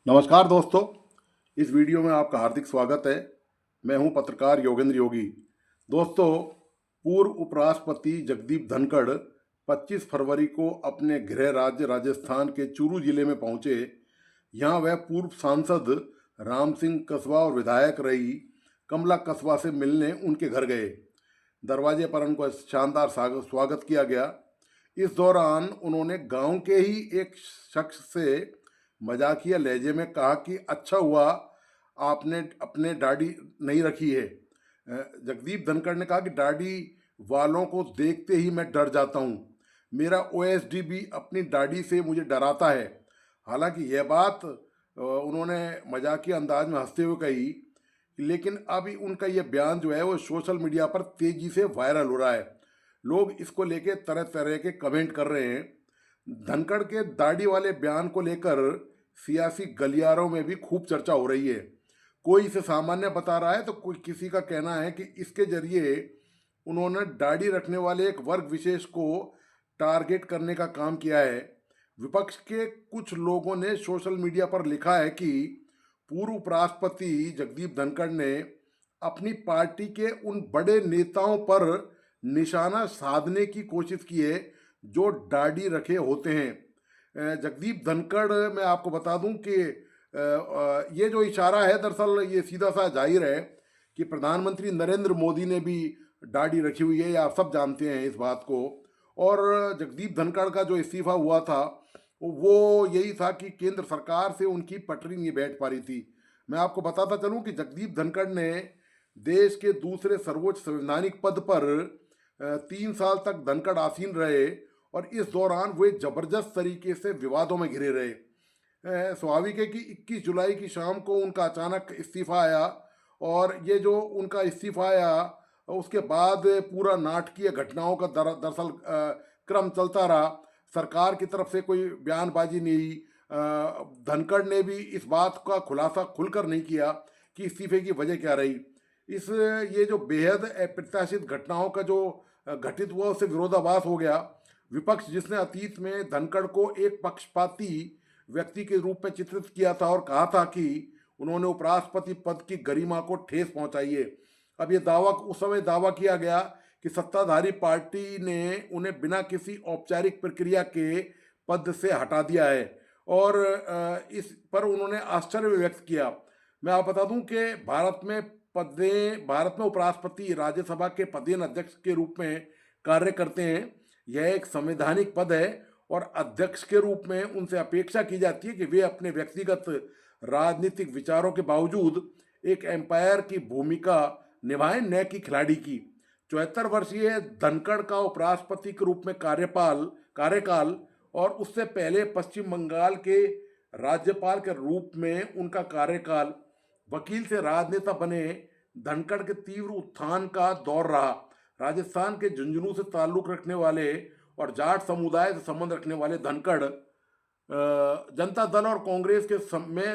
नमस्कार दोस्तों, इस वीडियो में आपका हार्दिक स्वागत है। मैं हूं पत्रकार योगेंद्र योगी। दोस्तों, पूर्व उपराष्ट्रपति जगदीप धनखड़ 25 फरवरी को अपने गृह राज्य राजस्थान के चूरू जिले में पहुंचे। यहां वह पूर्व सांसद राम सिंह कस्बा और विधायक रही कमला कस्बा से मिलने उनके घर गए। दरवाजे पर उनको शानदार स्वागत किया गया। इस दौरान उन्होंने गांव के ही एक शख्स से मजाकिया लहजे में कहा कि अच्छा हुआ आपने अपने दाढ़ी नहीं रखी है। जगदीप धनखड़ ने कहा कि दाढ़ी वालों को देखते ही मैं डर जाता हूँ। मेरा ओएसडी भी अपनी दाढ़ी से मुझे डराता है। हालांकि यह बात उन्होंने मजाकिया अंदाज में हंसते हुए कही, लेकिन अभी उनका यह बयान जो है वो सोशल मीडिया पर तेजी से वायरल हो रहा है। लोग इसको लेके तरह तरह के कमेंट कर रहे हैं। धनखड़ के दाढ़ी वाले बयान को लेकर सियासी गलियारों में भी खूब चर्चा हो रही है। कोई इसे सामान्य बता रहा है तो कोई किसी का कहना है कि इसके जरिए उन्होंने दाढ़ी रखने वाले एक वर्ग विशेष को टारगेट करने का काम किया है। विपक्ष के कुछ लोगों ने सोशल मीडिया पर लिखा है कि पूर्व उपराष्ट्रपति जगदीप धनखड़ ने अपनी पार्टी के उन बड़े नेताओं पर निशाना साधने की कोशिश की है जो दाढ़ी रखे होते हैं। जगदीप धनखड़, मैं आपको बता दूं कि ये जो इशारा है दरअसल ये सीधा सा जाहिर है कि प्रधानमंत्री नरेंद्र मोदी ने भी दाढ़ी रखी हुई है, या आप सब जानते हैं इस बात को। और जगदीप धनखड़ का जो इस्तीफा हुआ था वो यही था कि केंद्र सरकार से उनकी पटरी नहीं बैठ पा रही थी। मैं आपको बताता चलूं कि जगदीप धनखड़ ने देश के दूसरे सर्वोच्च संवैधानिक पद पर 3 साल तक धनखड़ आसीन रहे और इस दौरान वे जबरदस्त तरीके से विवादों में घिरे रहे। स्वाभाविक है कि 21 जुलाई की शाम को उनका अचानक इस्तीफा आया और ये जो उनका इस्तीफा आया उसके बाद पूरा नाटकीय घटनाओं का दरअसल क्रम चलता रहा। सरकार की तरफ से कोई बयानबाजी नहीं। धनखड़ ने भी इस बात का खुलासा खुलकर नहीं किया कि इस्तीफे की वजह क्या रही। ये जो बेहद अप्रत्याशित घटनाओं का जो घटित हुआ उससे विरोधाभास हो गया। विपक्ष, जिसने अतीत में धनखड़ को एक पक्षपाती व्यक्ति के रूप में चित्रित किया था और कहा था कि उन्होंने उपराष्ट्रपति पद की गरिमा को ठेस पहुंचाई है, अब ये दावा उस समय दावा किया गया कि सत्ताधारी पार्टी ने उन्हें बिना किसी औपचारिक प्रक्रिया के पद से हटा दिया है और इस पर उन्होंने आश्चर्य व्यक्त किया। मैं आप बता दूं कि भारत में उपराष्ट्रपति राज्यसभा के पदेन अध्यक्ष के रूप में कार्य करते हैं। यह एक संवैधानिक पद है और अध्यक्ष के रूप में उनसे अपेक्षा की जाती है कि वे अपने व्यक्तिगत राजनीतिक विचारों के बावजूद एक एम्पायर की भूमिका निभाएं, न कि खिलाड़ी की। 74 वर्षीय धनखड़ का उपराष्ट्रपति के रूप में कार्यकाल और उससे पहले पश्चिम बंगाल के राज्यपाल के रूप में उनका कार्यकाल, वकील से राजनेता बने धनखड़ के तीव्र उत्थान का दौर रहा। राजस्थान के झुंझुनू से ताल्लुक रखने वाले और जाट समुदाय से संबंध रखने वाले धनखड़ जनता दल और कांग्रेस के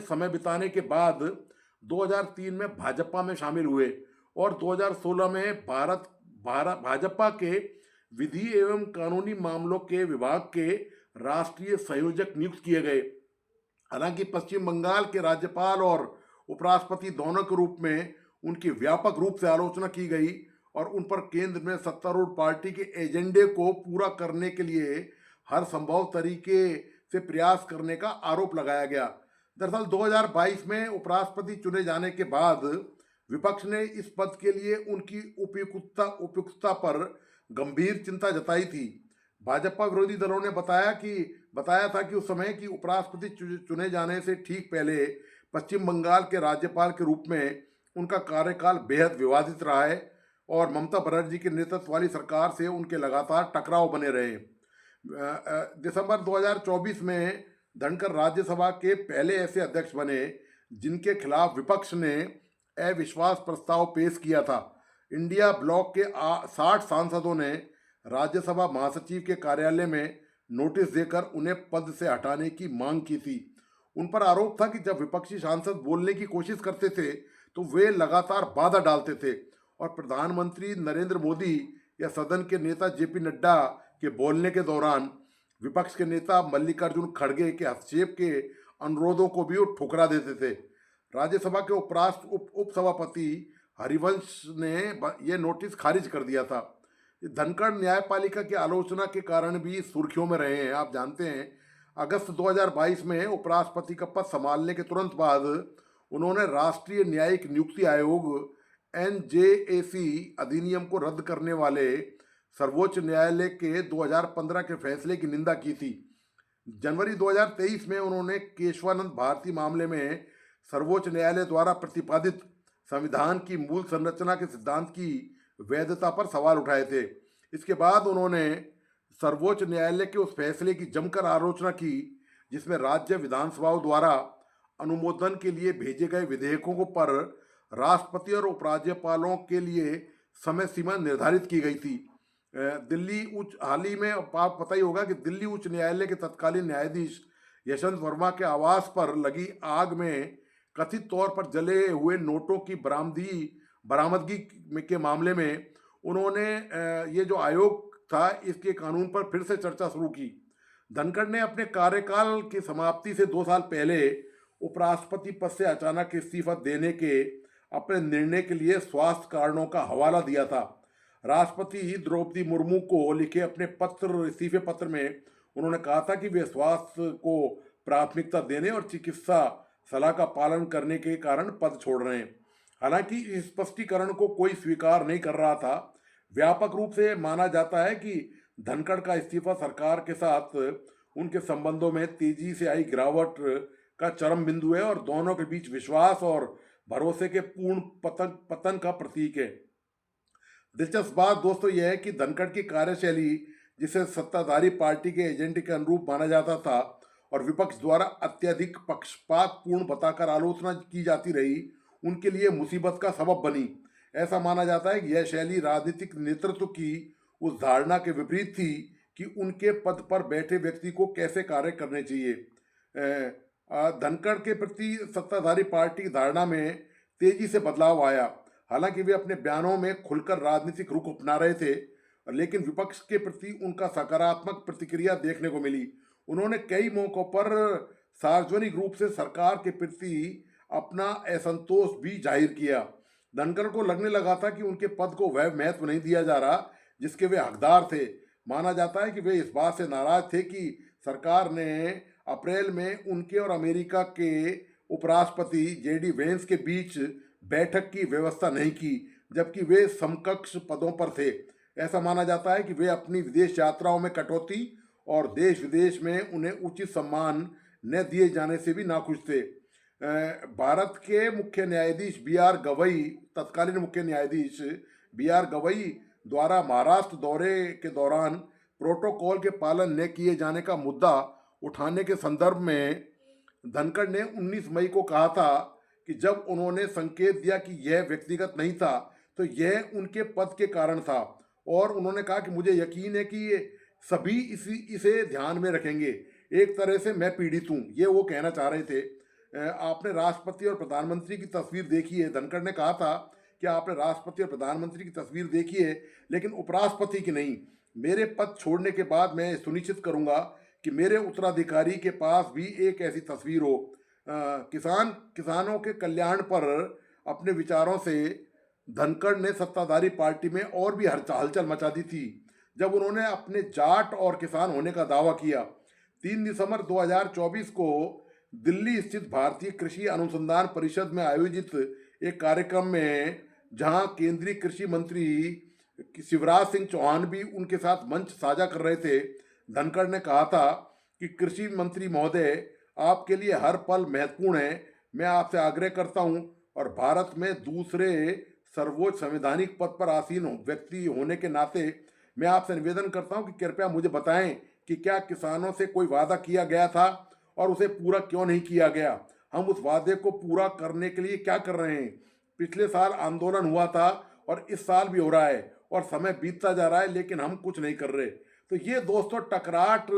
समय बिताने के बाद 2003 में भाजपा में शामिल हुए और 2016 में भाजपा के विधि एवं कानूनी मामलों के विभाग के राष्ट्रीय संयोजक नियुक्त किए गए। हालांकि पश्चिम बंगाल के राज्यपाल और उपराष्ट्रपति दोनों के रूप में उनकी व्यापक रूप से आलोचना की गई और उन पर केंद्र में सत्तारूढ़ पार्टी के एजेंडे को पूरा करने के लिए हर संभव तरीके से प्रयास करने का आरोप लगाया गया। दरअसल 2022 में उपराष्ट्रपति चुने जाने के बाद विपक्ष ने इस पद के लिए उनकी उपयुक्तता पर गंभीर चिंता जताई थी। भाजपा विरोधी दलों ने बताया था कि उस समय की उपराष्ट्रपति चुने जाने से ठीक पहले पश्चिम बंगाल के राज्यपाल के रूप में उनका कार्यकाल बेहद विवादित रहा है और ममता बनर्जी के नेतृत्व वाली सरकार से उनके लगातार टकराव बने रहे। दिसंबर 2024 में धनखड़ राज्यसभा के पहले ऐसे अध्यक्ष बने जिनके खिलाफ विपक्ष ने अविश्वास प्रस्ताव पेश किया था। इंडिया ब्लॉक के 60 सांसदों ने राज्यसभा महासचिव के कार्यालय में नोटिस देकर उन्हें पद से हटाने की मांग की थी। उन पर आरोप था कि जब विपक्षी सांसद बोलने की कोशिश करते थे तो वे लगातार बाधा डालते थे और प्रधानमंत्री नरेंद्र मोदी या सदन के नेता जेपी नड्डा के बोलने के दौरान विपक्ष के नेता मल्लिकार्जुन खड़गे के हस्तक्षेप के अनुरोधों को भी वो ठुकरा देते थे। राज्यसभा के उपसभापति हरिवंश ने ये नोटिस खारिज कर दिया था। धनखड़ न्यायपालिका की आलोचना के कारण भी सुर्खियों में रहे हैं। आप जानते हैं, अगस्त 2022 में उपराष्ट्रपति का पद संभालने के तुरंत बाद उन्होंने राष्ट्रीय न्यायिक नियुक्ति आयोग एनजेएसी अधिनियम को रद्द करने वाले सर्वोच्च न्यायालय के 2015 के फैसले की निंदा की थी। जनवरी 2023 में उन्होंने केशवानंद भारती मामले में सर्वोच्च न्यायालय द्वारा प्रतिपादित संविधान की मूल संरचना के सिद्धांत की वैधता पर सवाल उठाए थे। इसके बाद उन्होंने सर्वोच्च न्यायालय के उस फैसले की जमकर आलोचना की जिसमें राज्य विधानसभाओं द्वारा अनुमोदन के लिए भेजे गए विधेयकों पर राष्ट्रपति और उपराज्यपालों के लिए समय सीमा निर्धारित की गई थी। हाल ही में आप पता ही होगा कि दिल्ली उच्च न्यायालय के तत्कालीन न्यायाधीश यशवंत वर्मा के आवास पर लगी आग में कथित तौर पर जले हुए नोटों की बरामदगी के मामले में उन्होंने ये जो आयोग था इसके कानून पर फिर से चर्चा शुरू की। धनखड़ ने अपने कार्यकाल की समाप्ति से 2 साल पहले उपराष्ट्रपति पद से अचानक इस्तीफा देने के अपने निर्णय के लिए स्वास्थ्य कारणों का हवाला दिया था। राष्ट्रपति द्रौपदी मुर्मू को लिखे अपने इस्तीफे पत्र में उन्होंने कहा था कि वे स्वास्थ्य को प्राथमिकता देने और चिकित्सा सलाह का पालन करने के कारण पद छोड़ रहे हैं। हालांकि इस स्पष्टीकरण को कोई स्वीकार नहीं कर रहा था। व्यापक रूप से माना जाता है कि धनखड़ का इस्तीफा सरकार के साथ उनके संबंधों में तेजी से आई गिरावट का चरम बिंदु है और दोनों के बीच विश्वास और भरोसे के पूर्ण पतन का प्रतीक है। दिलचस्प बात दोस्तों यह है कि धनखड़ की कार्यशैली, जिसे सत्ताधारी पार्टी के एजेंडे के अनुरूप माना जाता था और विपक्ष द्वारा अत्यधिक पक्षपात पूर्ण बताकर आलोचना की जाती रही, उनके लिए मुसीबत का सबब बनी। ऐसा माना जाता है कि यह शैली राजनीतिक नेतृत्व की उस धारणा के विपरीत थी कि उनके पद पर बैठे व्यक्ति को कैसे कार्य करने चाहिए। धनखड़ के प्रति सत्ताधारी पार्टी की धारणा में तेजी से बदलाव आया। हालांकि वे अपने बयानों में खुलकर राजनीतिक रुख अपना रहे थे, लेकिन विपक्ष के प्रति उनका सकारात्मक प्रतिक्रिया देखने को मिली। उन्होंने कई मौकों पर सार्वजनिक रूप से सरकार के प्रति अपना असंतोष भी जाहिर किया। धनखड़ को लगने लगा था कि उनके पद को वह महत्व नहीं दिया जा रहा जिसके वे हकदार थे। माना जाता है कि वे इस बात से नाराज थे कि सरकार ने अप्रैल में उनके और अमेरिका के उपराष्ट्रपति जेडी वेंस के बीच बैठक की व्यवस्था नहीं की, जबकि वे समकक्ष पदों पर थे। ऐसा माना जाता है कि वे अपनी विदेश यात्राओं में कटौती और देश विदेश में उन्हें उचित सम्मान न दिए जाने से भी नाखुश थे। भारत के मुख्य न्यायाधीश तत्कालीन मुख्य न्यायाधीश बी आर गवई द्वारा महाराष्ट्र दौरे के दौरान प्रोटोकॉल के पालन न किए जाने का मुद्दा उठाने के संदर्भ में धनखड़ ने 19 मई को कहा था कि जब उन्होंने संकेत दिया कि यह व्यक्तिगत नहीं था तो यह उनके पद के कारण था, और उन्होंने कहा कि मुझे यकीन है कि ये सभी इसे ध्यान में रखेंगे। एक तरह से मैं पीड़ित हूँ, ये वो कहना चाह रहे थे। आपने राष्ट्रपति और प्रधानमंत्री की तस्वीर देखी है। धनखड़ ने कहा था कि आपने राष्ट्रपति और प्रधानमंत्री की तस्वीर देखी है लेकिन उपराष्ट्रपति की नहीं। मेरे पद छोड़ने के बाद मैं सुनिश्चित करूंगा कि मेरे उत्तराधिकारी के पास भी एक ऐसी तस्वीर हो। किसानों के कल्याण पर अपने विचारों से धनखड़ ने सत्ताधारी पार्टी में और भी हलचल मचा दी थी जब उन्होंने अपने जाट और किसान होने का दावा किया। 3 दिसंबर 2024 को दिल्ली स्थित भारतीय कृषि अनुसंधान परिषद में आयोजित एक कार्यक्रम में, जहां केंद्रीय कृषि मंत्री शिवराज सिंह चौहान भी उनके साथ मंच साझा कर रहे थे, धनखड़ ने कहा था कि कृषि मंत्री महोदय, आपके लिए हर पल महत्वपूर्ण है। मैं आपसे आग्रह करता हूं और भारत में दूसरे सर्वोच्च संवैधानिक पद पर आसीन व्यक्ति होने के नाते मैं आपसे निवेदन करता हूं कि कृपया मुझे बताएं कि क्या किसानों से कोई वादा किया गया था और उसे पूरा क्यों नहीं किया गया। हम उस वादे को पूरा करने के लिए क्या कर रहे हैं। पिछले साल आंदोलन हुआ था और इस साल भी हो रहा है और समय बीतता जा रहा है लेकिन हम कुछ नहीं कर रहे। तो ये दोस्तों टकराट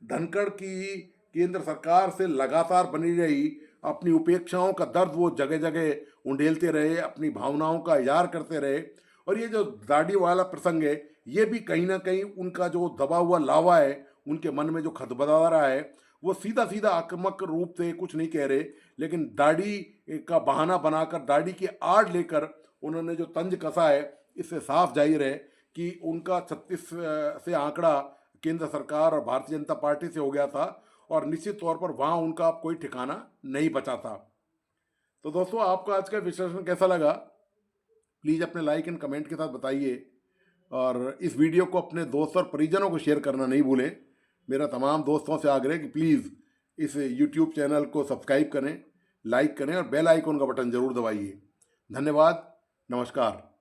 धनखड़ की केंद्र सरकार से लगातार बनी रही। अपनी उपेक्षाओं का दर्द वो जगह जगह उंडेलते रहे, अपनी भावनाओं का इज़हार करते रहे। और ये जो दाढ़ी वाला प्रसंग है, ये भी कहीं ना कहीं उनका जो दबा हुआ लावा है, उनके मन में जो खदबदा रहा है, वो सीधा सीधा आक्रामक रूप से कुछ नहीं कह रहे, लेकिन दाढ़ी का बहाना बनाकर, दाढ़ी की आड़ लेकर उन्होंने जो तंज कसा है, इससे साफ जाहिर है कि उनका 36 से आंकड़ा केंद्र सरकार और भारतीय जनता पार्टी से हो गया था और निश्चित तौर पर वहाँ उनका अब कोई ठिकाना नहीं बचा था। तो दोस्तों, आपका आज का विश्लेषण कैसा लगा? प्लीज़ अपने लाइक एंड कमेंट के साथ बताइए और इस वीडियो को अपने दोस्त और परिजनों को शेयर करना नहीं भूलें। मेरा तमाम दोस्तों से आग्रह है कि प्लीज़ इस यूट्यूब चैनल को सब्सक्राइब करें, लाइक करें और बेल आइकन का बटन ज़रूर दबाइए। धन्यवाद। नमस्कार।